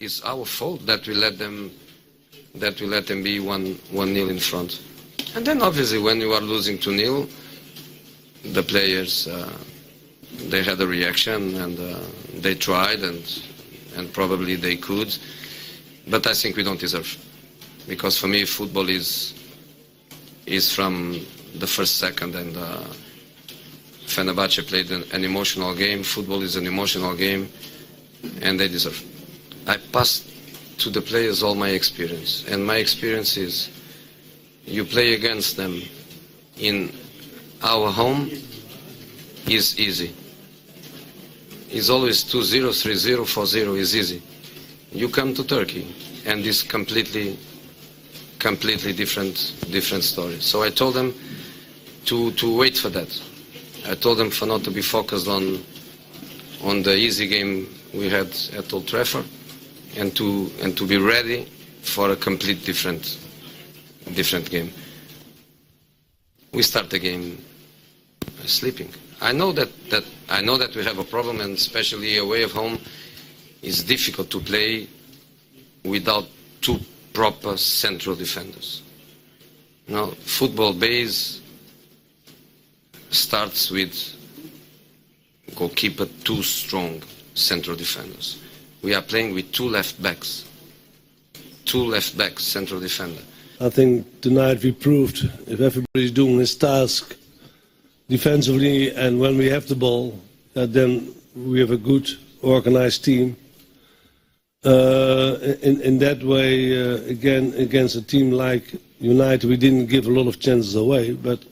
it's our fault that we let them be 1-0 in front. And then obviously when you are losing 2-0, the players they had a reaction and they tried and probably they could, but I think we don't deserve, because for me football is from the first second, and Fenerbahce played an emotional game. Football is an emotional game, and they deserve. I passed to the players all my experience, and my experience is you play against them in our home is easy. It's always 2-0, 3-0, 4-0 is easy. You come to Turkey and it's completely different story. So I told them to wait for that. I told them for not to be focused on the easy game we had at Old Trafford, and to be ready for a complete different game. We start the game sleeping. I know that we have a problem, and especially away at home, it's difficult to play without two proper central defenders. Now, football base starts with goalkeeper, two strong central defenders. We are playing with two left backs, central defender. I think tonight we proved if everybody's doing his task defensively, and when we have the ball, then we have a good organized team. In that way, again, against a team like United, we didn't give a lot of chances away, but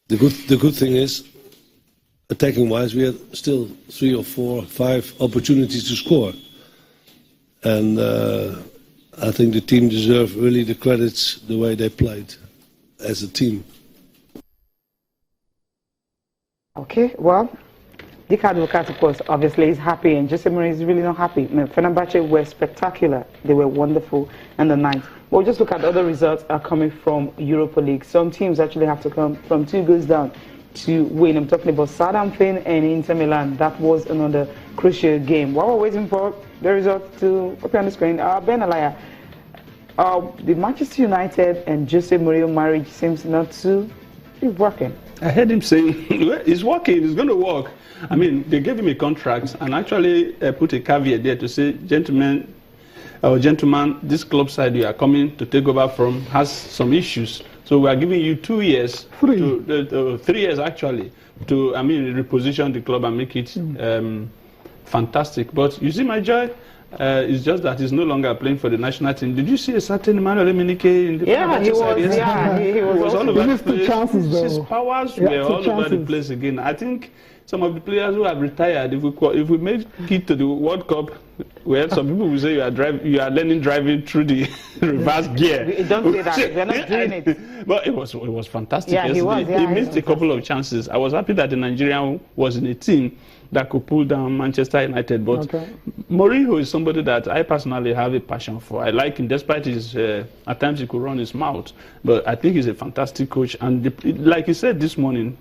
the good thing is, attacking-wise, we had still 3 or 4 or 5 opportunities to score. And I think the team deserves really the credits the way they played as a team. Okay, well, Dick Advocat, of course, obviously is happy, and Jose Mourinho is really not happy. Fenerbahce were spectacular. They were wonderful in the night. Well, just look at the other results are coming from Europa League. Some teams actually have to come from 2 goals down to win. I'm talking about Southampton and Inter Milan. That was another crucial game. While we're waiting for the result to appear on the screen, Ben Alaya, the Manchester United and Jose Mourinho marriage seems not to be working. I heard him saying, it's working, it's going to work. I mean, they gave him a contract and actually put a caveat there to say, gentlemen, this club side you are coming to take over from has some issues. So we are giving you 2 years, 3 years actually, to, reposition the club and make it fantastic. But you see, my joy, it's just that he's no longer playing for the national team. Did you see a certain Emmanuel Emenike in the he was all over the place. Chances, his powers were all over the place again. I think some of the players who have retired, if we make it to the World Cup, where some people will say you are learning driving through the reverse gear. Don't say that. We're not doing it. But it was fantastic. Yeah, he missed a couple of chances. I was happy that the Nigerian was in a team that could pull down Manchester United. But Mourinho is somebody that I personally have a passion for. I like him, despite his at times he could run his mouth. But I think he's a fantastic coach. And like he said this morning,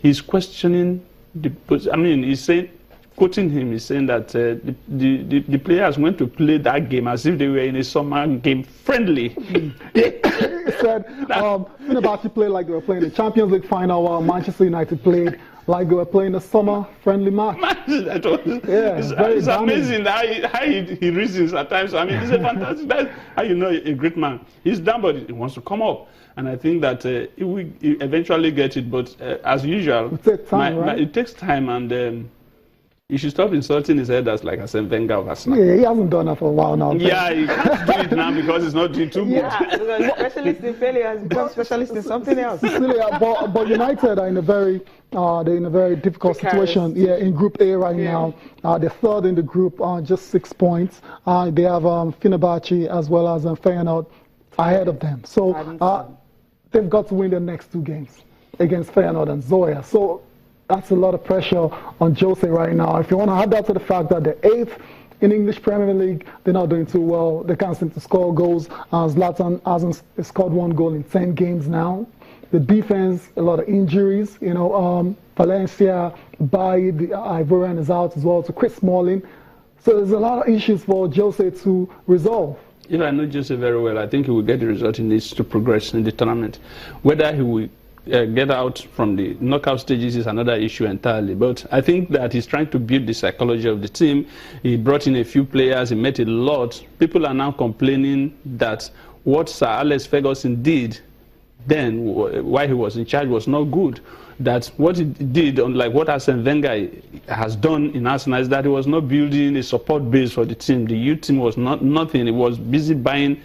he's questioning he's saying, quoting him, he's saying that the players went to play that game as if they were in a summer game friendly. He said Fenerbahce played like they were playing the Champions League final, while Manchester United played like they were playing a summer friendly match. It's amazing how he reasons at times. I mean, he's a fantastic, that's how you know a great man. He's down, but he wants to come up. And I think that he will eventually get it, but as usual, it takes time, right? It takes time, and you should stop insulting his head as like Arsene Wenger of Arsenal. Yeah, he hasn't done that for a while now. Yeah, he can't do it now because he's not doing too good. Yeah, specialist in failure has become specialist in something else. But United are in a very difficult situation. Yeah, in Group A right now. They're third in the group, just 6 points. They have Fenerbahce as well as Feyenoord ahead of them. So they've got to win their next 2 games against Feyenoord and Zoya. So that's a lot of pressure on Jose right now. If you want to add that to the fact that they're 8th in English Premier League, they're not doing too well. They can't seem to score goals. Zlatan hasn't scored 1 goal in 10 games now. The defense, a lot of injuries. Valencia, Baye, the Ivorian is out as well. So Chris Smalling, So there's a lot of issues for Jose to resolve. If I know Jose very well, I think he will get the result he needs to progress in the tournament. Whether he will get out from the knockout stages is another issue entirely. But I think that he's trying to build the psychology of the team. He brought in a few players. He met a lot. People are now complaining that what Sir Alex Ferguson did then, while he was in charge, was not good. That what he did, unlike what Arsene Wenger has done in Arsenal, is that he was not building a support base for the team. The youth team was nothing. He was busy buying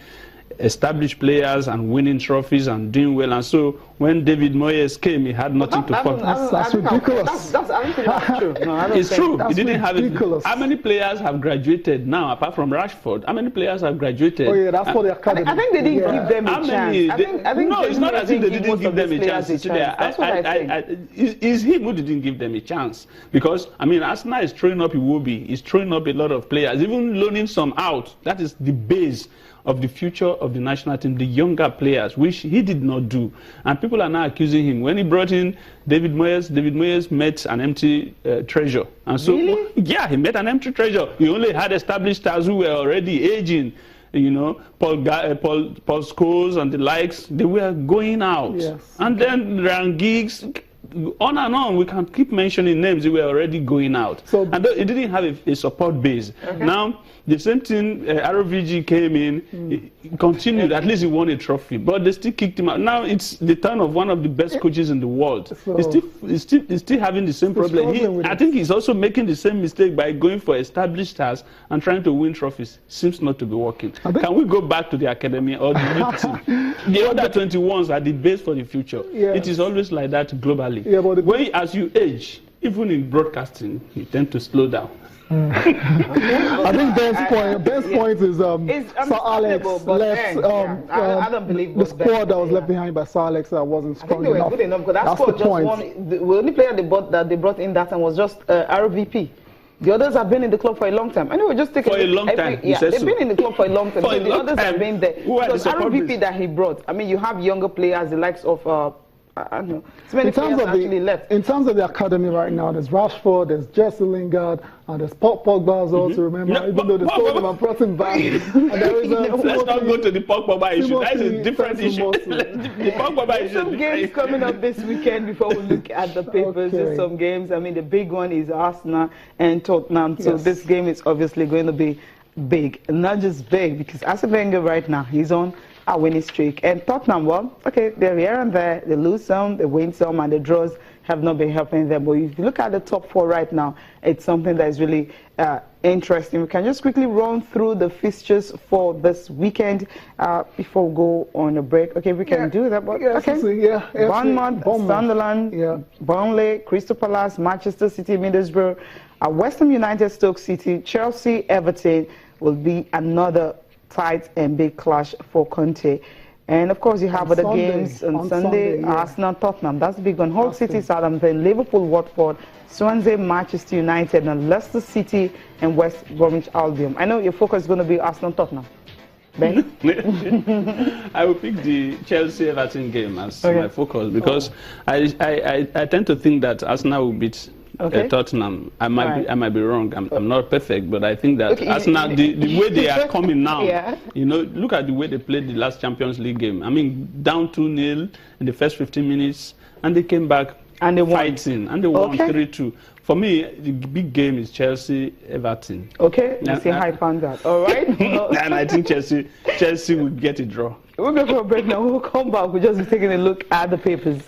established players and winning trophies and doing well. And so when David Moyes came, he had nothing to put. That's ridiculous. I don't think that's true. No, I don't it's think true. That's He didn't have it. ridiculous. How many players have graduated now, apart from Rashford? How many players have graduated? Oh yeah, that's for the academy. I think they didn't give them How a many? chance. I think No, it's not as if they didn't most give of them these a chance. players That's what I think. It's him who didn't give them a chance. Because, I mean, Arsenal is throwing up Iwobi. He's throwing up a lot of players, even loaning some out. That is the base of the future of the national team, the younger players, which he did not do. And people are now accusing him. When he brought in David Moyes met an empty treasure. And so, Really? yeah, he met an empty treasure. He only had established stars who were already aging. You know, Paul Scholes and the likes, they were going out. Yes. And then Ryan Giggs, on and on, we can keep mentioning names. They were already going out. So, and it didn't have a support base. Now, the same thing, ROVG came in, he continued, at least he won a trophy, but they still kicked him out. Now it's the turn of one of the best coaches in the world. So, He's still having the same problem. I think he's also making the same mistake by going for established stars and trying to win trophies. Seems not to be working. Can we go back to the academy or the youth team? The other 21s are the base for the future. Yes. It is always like that globally. Yeah, but as you age, even in broadcasting, you tend to slow down. I think Ben's point is Sir Alex left I don't believe the squad that was left behind by Sir Alex wasn't I think strong they were enough. good enough because that That's squad the just point. won. The only player they brought in that time was just RVP. The others have been in the club for a long time. Anyway, just take for a long time. Yeah, they've so. been in the club for a long time. For So a the long others time. have been there. Who are the Because support RVP base? that he brought, I mean, you have younger players, the likes of I don't know. So many players actually left. In terms of the academy right now, there's Rashford, there's Jesse Lingard, and there's Pogba as well to remember, No, even though they sold him and brought him back. And there is Let's not go to the Pogba issue. That's a Timothy different issue. Timothy. The Pogba issue. Some games coming up this weekend before we look at the papers. Okay. There's some games. I mean, the big one is Arsenal and Tottenham. So Yes. this game is obviously going to be big. Not just big, because Arsene Wenger right now, he's on a winning streak. And Tottenham, well, okay, they're here and there. They lose some, they win some, and the draws have not been helping them. But if you look at the top four right now, it's something that is really interesting. We can just quickly run through the fixtures for this weekend before we go on a break. Okay, we can do that. But okay. Bournemouth, Sunderland, Burnley, Crystal Palace, Manchester City, Middlesbrough, West Ham United, Stoke City, Chelsea, Everton will be another tight and big clash for Conte. And of course, you have other games on Sunday, Arsenal, Tottenham. That's the big one. Hull City, Southampton, Liverpool, Watford, Swansea, Manchester United, and Leicester City and West Bromwich Albion. I know your focus is going to be Arsenal, Tottenham. Ben? I will pick the Chelsea-Everton game as my focus because I tend to think that Arsenal will beat Tottenham. I might be wrong. I'm not perfect, but I think that Arsenal, the way they are coming now, you know, look at the way they played the last Champions League game. I mean, down 2-0 in the first 15 minutes, and they came back and they fighting, and they won 3-2. For me, the big game is Chelsea-Everton. Okay, let's see how I found that. All right. And I think Chelsea will get a draw. We'll go for a break now. We'll come back. We'll just be taking a look at the papers.